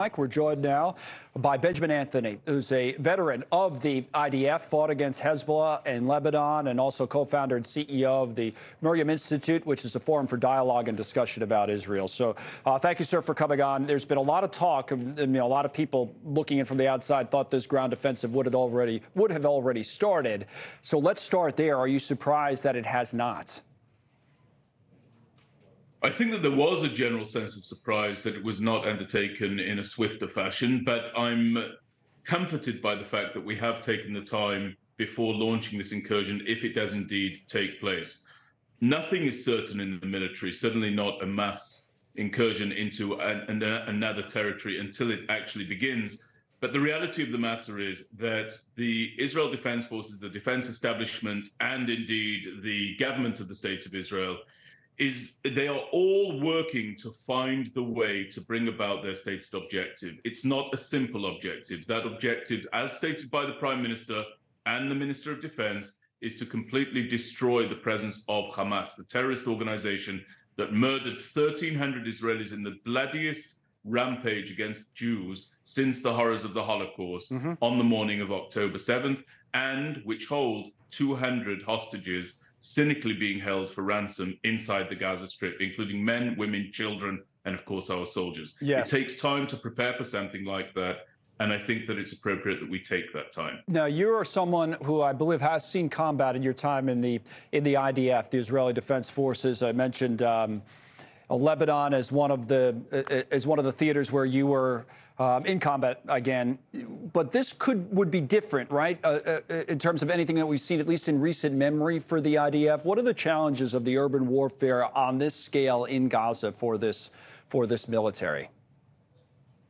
Mike, we're joined now by Benjamin Anthony, who's a veteran of the IDF, fought against Hezbollah in Lebanon, and also co-founder and CEO of the Miriam Institute, which is a forum for dialogue and discussion about Israel. So thank you, sir, for coming on. There's been a lot of talk, and a lot of people looking in from the outside thought this ground offensive would have already started. So let's start there. Are you surprised that it has not? I think that there was a general sense of surprise that it was not undertaken in a swifter fashion, but I'm comforted by the fact that we have taken the time before launching this incursion, if it does indeed take place. Nothing is certain in the military, certainly not a mass incursion into another territory until it actually begins. But the reality of the matter is that the Israel Defense Forces, the defense establishment, and indeed the government of the State of Israel they are all working to find the way to bring about their stated objective. It's not a simple objective. That objective, as stated by the Prime Minister and the Minister of Defense, is to completely destroy the presence of Hamas, the terrorist organization that murdered 1,300 Israelis in the bloodiest rampage against Jews since the horrors of the Holocaust on the morning of October 7th, and which hold 200 hostages cynically being held for ransom inside the Gaza Strip, including men, women, children, and of course our soldiers. Yes. It takes time to prepare for something like that, and I think that it's appropriate that we take that time. Now, you are someone who I believe has seen combat in your time in the IDF, the Israeli Defense Forces. I mentioned Lebanon as one of the theaters where you were in combat again, but this would be different, right? In terms of anything that we've seen, at least in recent memory, for the IDF. What are the challenges of the urban warfare on this scale in Gaza for this military?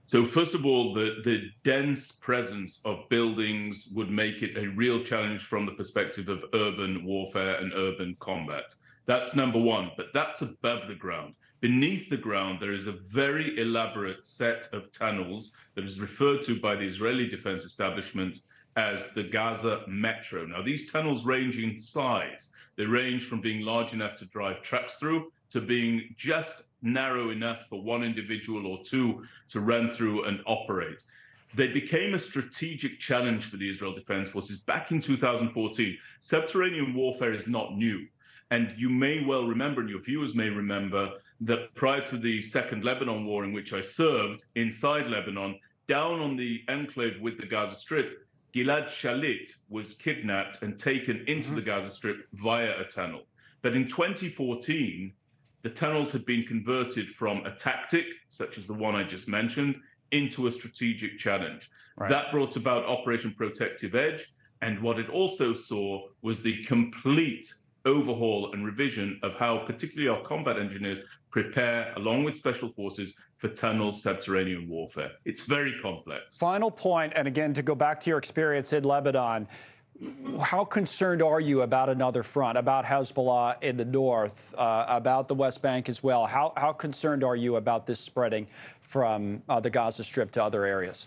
So first of all, the dense presence of buildings would make it a real challenge from the perspective of urban warfare and urban combat. That's number one, but that's above the ground. Beneath the ground, there is a very elaborate set of tunnels that is referred to by the Israeli defense establishment as the Gaza Metro. Now, these tunnels range in size. They range from being large enough to drive trucks through to being just narrow enough for one individual or two to run through and operate. They became a strategic challenge for the Israel Defense Forces back in 2014. Subterranean warfare is not new. And you may well remember, and your viewers may remember, that prior to the Second Lebanon War, in which I served inside Lebanon, down on the enclave with the Gaza Strip, Gilad Shalit was kidnapped and taken into the Gaza Strip via a tunnel. But in 2014, the tunnels had been converted from a tactic, such as the one I just mentioned, into a strategic challenge. Right. That brought about Operation Protective Edge, and what it also saw was the complete overhaul and revision of how particularly our combat engineers prepare, along with special forces, for tunnel subterranean warfare. It's very complex. Final point, and again, to go back to your experience in Lebanon, how concerned are you about another front, about Hezbollah in the north, about the West Bank as well? How concerned are you about this spreading from the Gaza Strip to other areas?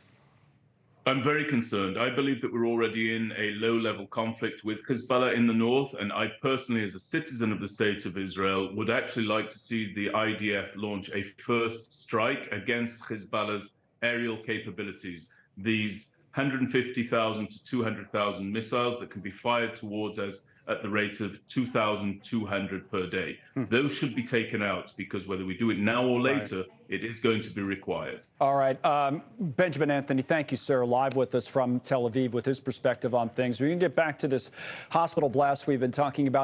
I'm very concerned. I believe that we're already in a low-level conflict with Hezbollah in the north, and I personally, as a citizen of the State of Israel, would actually like to see the IDF launch a first strike against Hezbollah's aerial capabilities. These 150,000 to 200,000 missiles that can be fired towards us at the rate of 2,200 per day. Those should be taken out, because whether we do it now or later, it is going to be required. All right. Benjamin Anthony, thank you, sir, live with us from Tel Aviv with his perspective on things. We can get back to this hospital blast we've been talking about.